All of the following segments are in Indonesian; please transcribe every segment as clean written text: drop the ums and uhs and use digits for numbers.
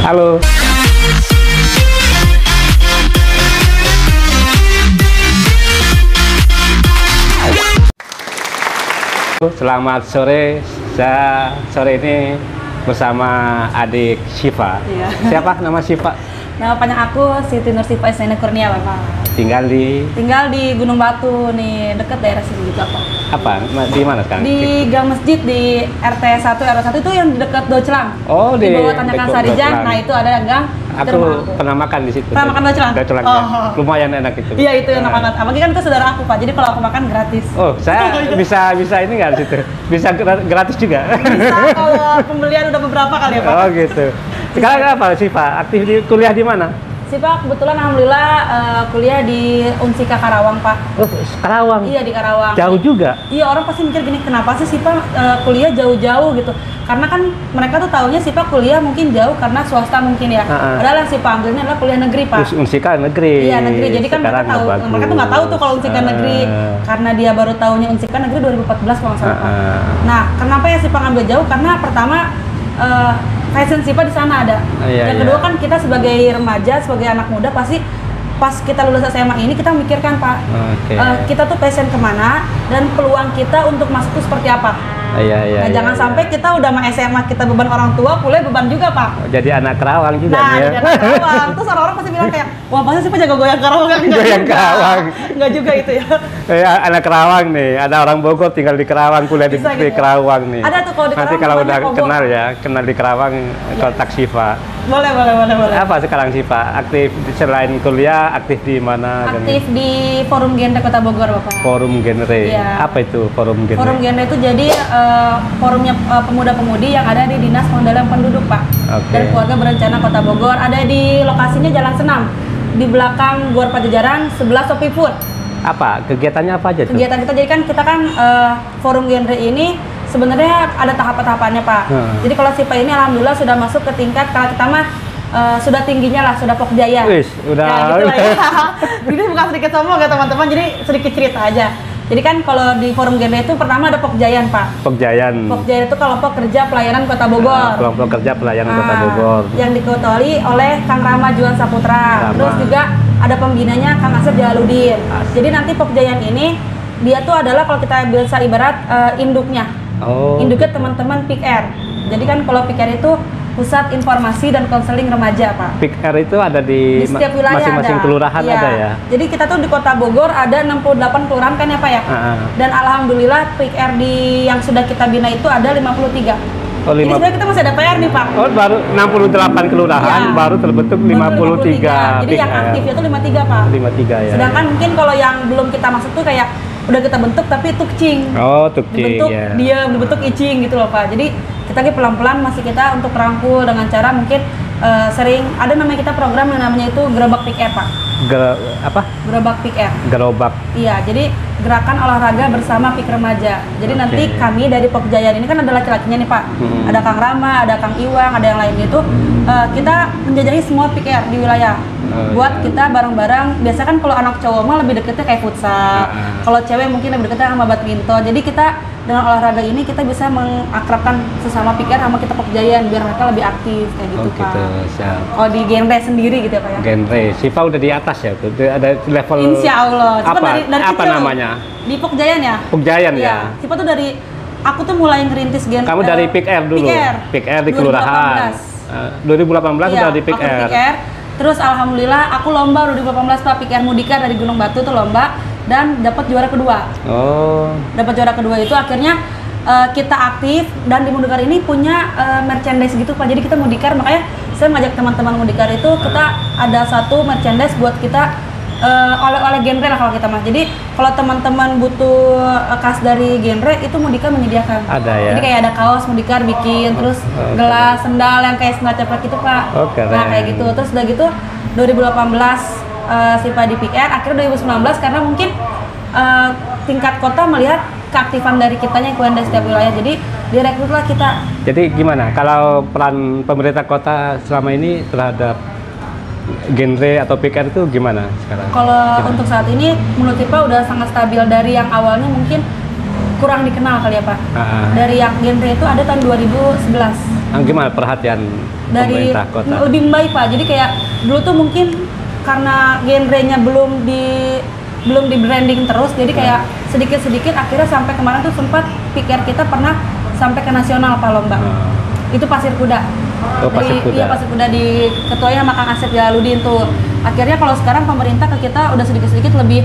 Halo. Selamat sore. Saya sore ini bersama adik Syifa. Iya. Siapa nama Syifa? Nama panjang aku Siti Nur Syifa Isnena Kurnia, Bapak. Tinggal di Gunung Batu nih, dekat daerah sini juga, Pak. apa? Di mana sekarang? Di gang masjid di RT 1 RW 1 itu yang di dekat Docelang. Oh, di bawah Tanjakan dekat Sarijang. Docelang. Nah, itu ada gang. Aku pernah makan di situ. Pernah makan Docelang? Docelang, Oh. ya. Lumayan enak itu. Iya, itu enak banget. Apalagi kan itu saudara aku, Pak. Jadi kalau aku makan gratis. Oh, saya bisa ini nggak di situ? Bisa gratis juga? Bisa kalau pembelian udah beberapa kali ya, Pak. Oh, gitu. Sekarang apa sih, Pak? Aktif di kuliah di mana? Si Pak, kebetulan alhamdulillah kuliah di Unsika Karawang, Pak. Oh, Karawang. Iya, di Karawang. Jauh juga. Iya, orang pasti mikir gini, kenapa sih Pak kuliah jauh-jauh gitu? Karena kan mereka tuh taunya Pak kuliah mungkin jauh karena swasta mungkin ya. Padahal yang Pak ambilnya adalah kuliah negeri, Pak. Terus Unsika negeri. Iya, negeri. Jadi kan mereka tahu, mereka tuh nggak tahu tuh kalau Unsika negeri. Karena dia baru taunya Unsika negeri 2014 kalau nggak salah, Pak. Nah, kenapa ya Pak ngambil jauh? Karena pertama fashion Pak di sana ada. Yang kedua kan kita sebagai remaja, sebagai anak muda pasti pas kita lulus SMA ini kita mikirkan, Pak, kita tuh passion kemana dan peluang kita untuk masuk tuh seperti apa. Nah, jangan sampai kita udah sama SMA kita beban orang tua, kuliah beban juga, Pak. Jadi anak Karawang juga. Nah, jadi anak Karawang. Terus orang-orang pasti bilang kayak, wah pasti Pak jago goyang Karawang kan? Goyang Karawang. Enggak juga itu ya. Anak Karawang nih, ada orang Bogor tinggal di Karawang, kuliah di Karawang nih. Ada tuh kalau di Karawang. Nanti kalau udah kenal di Karawang, kontak Syifa. Boleh. Apa sekarang Syifa? Aktif selain kuliah, aktif di mana? Aktif di Forum Genre Kota Bogor, Bapak. Forum Genre. Iya. Apa itu Forum Genre? Forum Genre itu jadi forumnya pemuda-pemudi yang ada di Dinas Pengendalian Penduduk, Pak. Dan Keluarga Berencana Kota Bogor. Ada di lokasinya Jalan Senam, di belakang Gor Pajajaran, sebelah Shopee Food. Apa? Kegiatannya apa aja tuh? Kegiatan kita kan Forum Genre ini sebenarnya ada tahap-tahapannya, Pak. Jadi kalau Syifa ini alhamdulillah sudah masuk ke tingkat, kalau kita mah sudah tingginya lah, sudah Pokjaya. Wis, udah. Ya, gitu lah ya. Jadi bukan sedikit sombong ya teman-teman, jadi sedikit cerita aja. Jadi kan kalau di Forum Genre itu pertama ada Pokjayan, Pak. Pokjayan. Pokjayan itu kelompok kerja pelayanan Kota Bogor. Kelompok kerja pelayanan Kota Bogor. Yang diketuai oleh Kang Rama Juan Saputra. Terus juga ada pembinanya Kang Asep Jalaluddin. Jadi nanti Pokjayan ini dia tuh adalah kalau kita bisa ibarat induknya. Induknya teman-teman PIKR. Jadi kan kalau PIKR itu Pusat Informasi dan Konseling Remaja, Pak. PIKR itu ada di setiap wilayah, masing-masing kelurahan ada ya? Jadi kita tuh di Kota Bogor ada 68 kelurahan kan ya, Pak ya? Dan alhamdulillah PIKR yang sudah kita bina itu ada 53. Jadi sebenarnya kita masih ada PR nih, Pak. Oh, baru 68 kelurahan, baru terbentuk 53. Jadi yang aktifnya itu 53, Pak. 53 ya. Sedangkan mungkin kalau yang belum kita masuk tuh kayak udah kita bentuk tapi tukcing. Tukcing ya. Dia dibentuk icing gitu loh, Pak. Jadi kita pelan-pelan masih kita untuk rangkul dengan cara mungkin sering ada namanya kita program yang namanya itu Gerobak PIKR, Pak. Apa? Gerobak PIKR. Gerobak. Iya, jadi gerakan olahraga bersama PIK Remaja. Jadi nanti kami dari Pokjaya ini kan ada laki-lakinya nih, Pak. Ada Kang Rama, ada Kang Iwang, ada yang lainnya itu kita menjajahi semua PIKR di wilayah. Buat kita bareng-bareng. Biasa kan kalau anak cowok mah lebih deketnya kayak futsal. Kalau cewek mungkin lebih deketnya sama badminton. Jadi kita dengan olahraga ini kita bisa mengakrabkan sesama PIKR sama kita Pokjayaan biar mereka lebih aktif kayak gitu, Pak. Siap. Kalau di genre sendiri gitu ya, Pak ya. Genre. Syifa udah di atas ya, ada level. Insya Allah. Dari apa kecil, namanya? Di Pokjayaan ya. Pokjayaan ya. Syifa tuh dari aku tuh mulai ngerintis genre. Kamu dari PIKR dulu. PIKR di kelurahan. 2018 udah di PIKR. Terus alhamdulillah aku lomba 2018, Pak, PIKR Mudika dari Gunung Batu tuh lomba dan dapat juara kedua. Dapat juara kedua itu akhirnya kita aktif dan di Mudikar ini punya merchandise gitu, Pak. Jadi kita Mudikar, makanya saya ngajak teman-teman Mudikar itu kita ada satu merchandise buat kita oleh genre lah kalau kita mah. Jadi kalau teman-teman butuh kas dari genre itu Mudikar menyediakan. Ada ya. Jadi kayak ada kaos Mudikar bikin, terus gelas, sendal yang kayak sendal ceplok gitu, Pak. Nah kayak gitu. Terus udah gitu 2018 Syifa di PIKR, akhirnya 2019 karena mungkin tingkat kota melihat keaktifan dari kitanya yang di setiap wilayah, jadi direkrutlah kita. Jadi gimana kalau peran pemerintah kota selama ini terhadap genre atau PIKR itu gimana sekarang? Kalau untuk saat ini menurut Syifa udah sangat stabil dari yang awalnya mungkin kurang dikenal kali ya, Pak. Dari yang genre itu ada tahun 2011. Gimana perhatian dari pemerintah kota. lebih baik Pak. Jadi kayak dulu tuh mungkin karena genrenya belum di branding terus, jadi kayak sedikit-sedikit akhirnya sampai kemarin tuh sempat pikir kita pernah sampai ke nasional Pak lomba. Itu Pasir Kuda. Oh, Pasir Kuda. Iya, Pasir Kuda di ketuanya sama Kang Asep Jalaluddin tuh. Akhirnya kalau sekarang pemerintah ke kita udah sedikit-sedikit lebih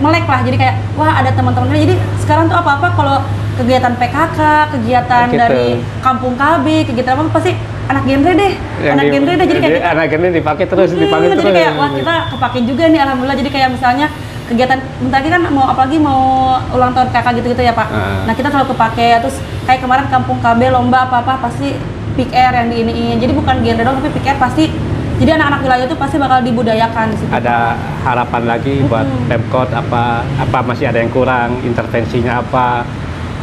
melek lah. Jadi kayak wah ada teman-teman. Jadi sekarang tuh apa-apa kalau kegiatan PKK, kegiatan dari Kampung KB, kegiatan apa pasti anak genre deh. Jadi kayak anak genre dipakai terus, dipakai terus. Jadi kayak wah kita kepake juga nih alhamdulillah. Jadi kayak misalnya kegiatan bentar lagi kan apalagi mau ulang tahun PKK gitu-gitu ya Pak. Nah, kita selalu kepake. Terus kayak kemarin Kampung KB lomba apa-apa pasti Pick Air yang diiniin. Jadi bukan genre dong, tapi Pick Air pasti. Jadi anak-anak wilayah itu pasti bakal dibudayakan di situ. Ada harapan lagi buat Pemkot apa masih ada yang kurang, intervensinya apa,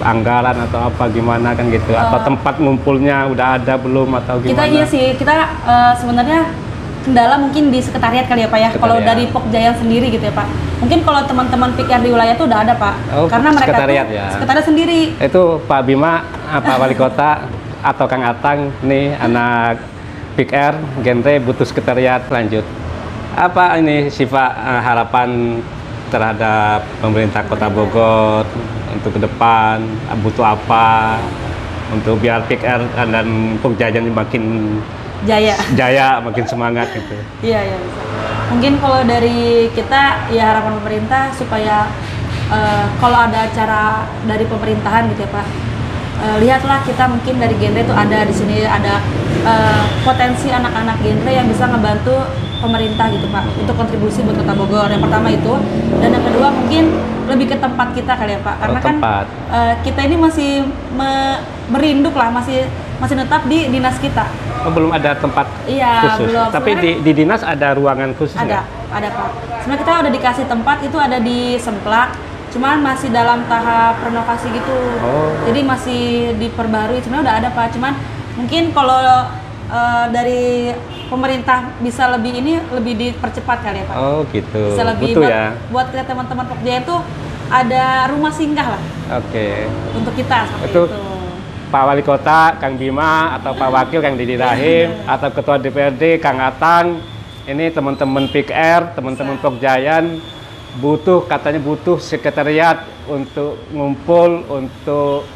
anggaran atau apa gimana kan gitu, atau tempat ngumpulnya udah ada belum atau gimana? Kita iya sih, kita sebenarnya kendala mungkin di sekretariat kali ya Pak ya. Kalau dari Pokjaya sendiri gitu ya Pak. Mungkin kalau teman-teman pikir di wilayah itu udah ada Pak. Karena mereka sekretariat tuh ya. Sekretariat sendiri. Itu Pak Bima, Pak Wali Kota atau Kang Atang nih anak Pick Air genre butuh sekretariat lanjut. Apa ini sifat harapan terhadap pemerintah Kota Bogor untuk ke depan, butuh apa untuk biar Pick Air dan Pokjaya makin jaya, makin semangat gitu. Iya bisa. Mungkin kalau dari kita ya harapan pemerintah supaya kalau ada acara dari pemerintahan gitu ya Pak, lihatlah kita mungkin dari genre itu ada di sini ada potensi anak-anak genre yang bisa ngebantu pemerintah gitu Pak untuk kontribusi buat Kota Bogor. Yang pertama itu, dan yang kedua mungkin lebih ke tempat kita kali ya Pak, karena kan kita ini masih merinduk lah, masih netap di dinas kita. Oh, belum ada tempat khusus. Belum. Tapi di dinas ada ruangan khusus ada Pak. Sebenarnya kita udah dikasih tempat itu ada di Semplak, cuman masih dalam tahap renovasi gitu. Jadi masih diperbarui. Sebenarnya udah ada Pak, cuman mungkin kalau dari pemerintah bisa lebih dipercepat kali ya Pak. Oh gitu. Bisa lebih butuh ya. Buat kita teman-teman Pokjaya itu ada rumah singgah lah. Untuk kita seperti itu. Pak Wali Kota, Kang Bima, atau Pak Wakil, Kang Didi Rahim, atau Ketua DPRD, Kang Atang, ini teman-teman Pick Air, teman-teman Pokjaya katanya butuh sekretariat untuk ngumpul, untuk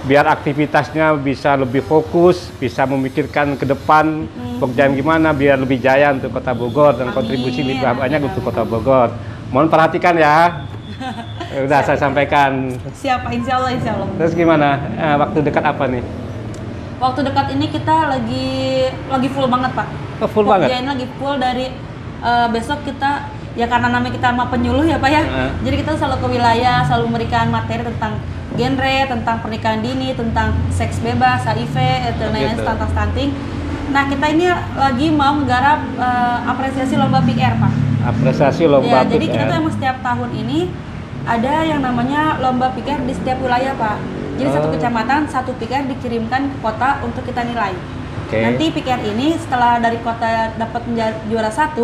biar aktivitasnya bisa lebih fokus, bisa memikirkan ke depan Pokjaya gimana, biar lebih jaya untuk Kota Bogor dan kontribusi lebih banyak untuk Kota Bogor. Mohon perhatikan ya. Udah saya sampaikan. Siap, insya Allah. Terus gimana? Waktu dekat apa nih? Waktu dekat ini kita lagi full banget Pak. Full banget? Pokjaya ini lagi full dari besok kita, ya karena namanya kita sama penyuluh ya Pak ya. Jadi kita selalu ke wilayah, selalu memberikan materi tentang genre, tentang pernikahan dini, tentang seks bebas, HIV, dan lain-lain, tentang stunting. Nah kita ini lagi mau menggarap apresiasi lomba Pick Air Pak. Apresiasi lomba Pick Air. Jadi kita tuh emang setiap tahun ini ada yang namanya lomba Pick Air di setiap wilayah Pak. Jadi satu kecamatan satu Pick Air dikirimkan ke kota untuk kita nilai. Nanti Pick Air ini setelah dari kota dapat juara 1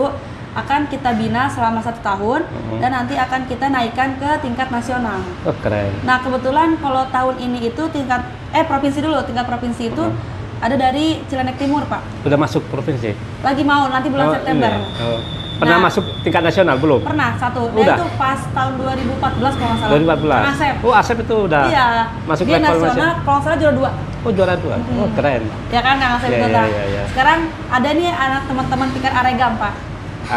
akan kita bina selama 1 tahun dan nanti akan kita naikkan ke tingkat nasional. Keren. Nah kebetulan kalau tahun ini itu tingkat provinsi itu ada dari Cilenek Timur Pak. Udah masuk provinsi? Lagi mau nanti bulan September. Pernah masuk tingkat nasional belum? Pernah, 1. Udah? Itu pas tahun 2014 kalau nggak salah. 2014? Asep. Oh, Asep itu udah masuk dia level nasional, kalau nggak salah juara 2. Oh, juara 2? Oh, keren. Ya kan, Kang Asep itu. Sekarang ada nih anak teman-teman Pick Air Aregam, Pak.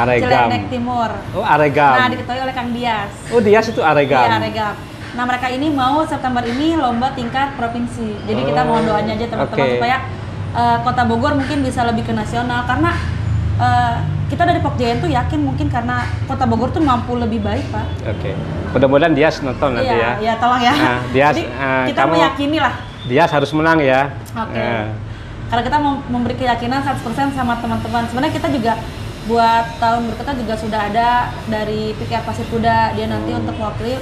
Cilenek Timur. Oh, Aregam. Nah, diketuai oleh Kang Dias. Oh, Dias itu Aregam? Iya, Aregam. Nah, mereka ini mau September ini lomba tingkat provinsi. Jadi kita mohon doanya aja teman-teman supaya Kota Bogor mungkin bisa lebih ke nasional. Karena kita dari Pokjaya itu yakin mungkin karena Kota Bogor tuh mampu lebih baik Pak. Mudah-mudahan Dias nonton nanti ya. Iya, tolong ya. Nah, Dias, jadi kita meyakini lah. Dias harus menang ya. Karena kita memberi keyakinan 100% sama teman-teman. Sebenarnya kita juga buat tahun berikutnya juga sudah ada dari Pick Air Pasir Kuda, dia nanti untuk mewakili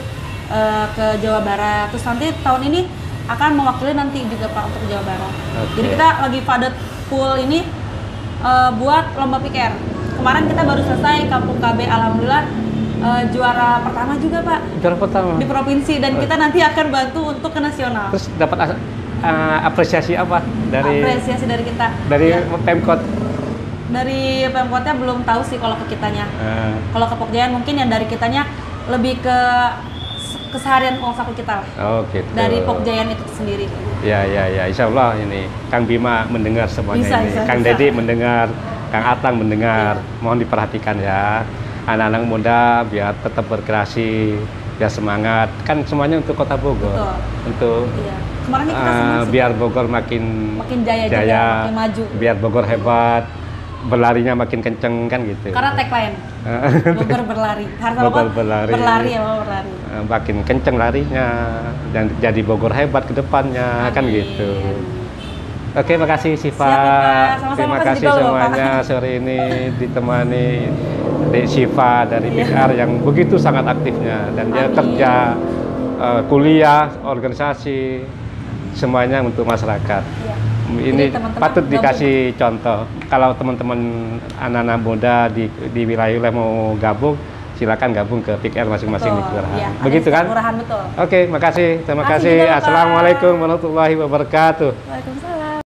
ke Jawa Barat. Terus nanti tahun ini akan mewakili nanti juga Pak untuk Jawa Barat. Jadi kita lagi padat full ini buat lomba Pick Air. Kemarin kita baru selesai Kampung KB, alhamdulillah juara pertama juga Pak. Juara pertama? Di provinsi, dan kita nanti akan bantu untuk ke nasional. Terus dapat apresiasi apa dari apresiasi dari kita? dari Ya. Pemkot? Dari Pemkotnya belum tahu sih kalau ke kitanya. Kalau ke Pokjayan mungkin yang dari kitanya lebih ke keseharian uang saku kita lah. Oh gitu. Dari Pokjayan itu sendiri. Ya, Insya Allah ini Kang Bima mendengar semuanya ini. Kang bisa. Dedi mendengar, Kang Atang mendengar. Mohon diperhatikan ya, anak-anak muda biar tetap berkreasi, biar semangat. Kan semuanya untuk Kota Bogor. Betul. Untuk Iya. Kemarin kita senang sih. biar Bogor makin jaya juga, makin maju. Biar Bogor hebat, berlarinya makin kenceng kan gitu. Karena tagline Bogor berlari. Harus Bogor apa? berlari. Berlari ya, berlari. Makin kenceng larinya dan jadi Bogor hebat ke depannya. Kan gitu. Oke, makasih Siva. Siap, Pak. Sama-sama, Terima makasih kasih juga loh, semuanya sore ini ditemani Dek Siva dari PR yang begitu sangat aktifnya dan dia Amin. kerja, kuliah, organisasi, semuanya untuk masyarakat. Iya. Ini Jadi, teman-teman patut gabung. dikasih contoh. Kalau teman-teman anak-anak muda di wilayah mau gabung, silakan gabung ke PIKR masing-masing di Betul, kelurahan. iya. Begitu Ada kan? kelurahan, betul. Oke, makasih. Terima Makasih kasih. juga, Bapak. Assalamualaikum warahmatullahi wabarakatuh. Waalaikumsalam.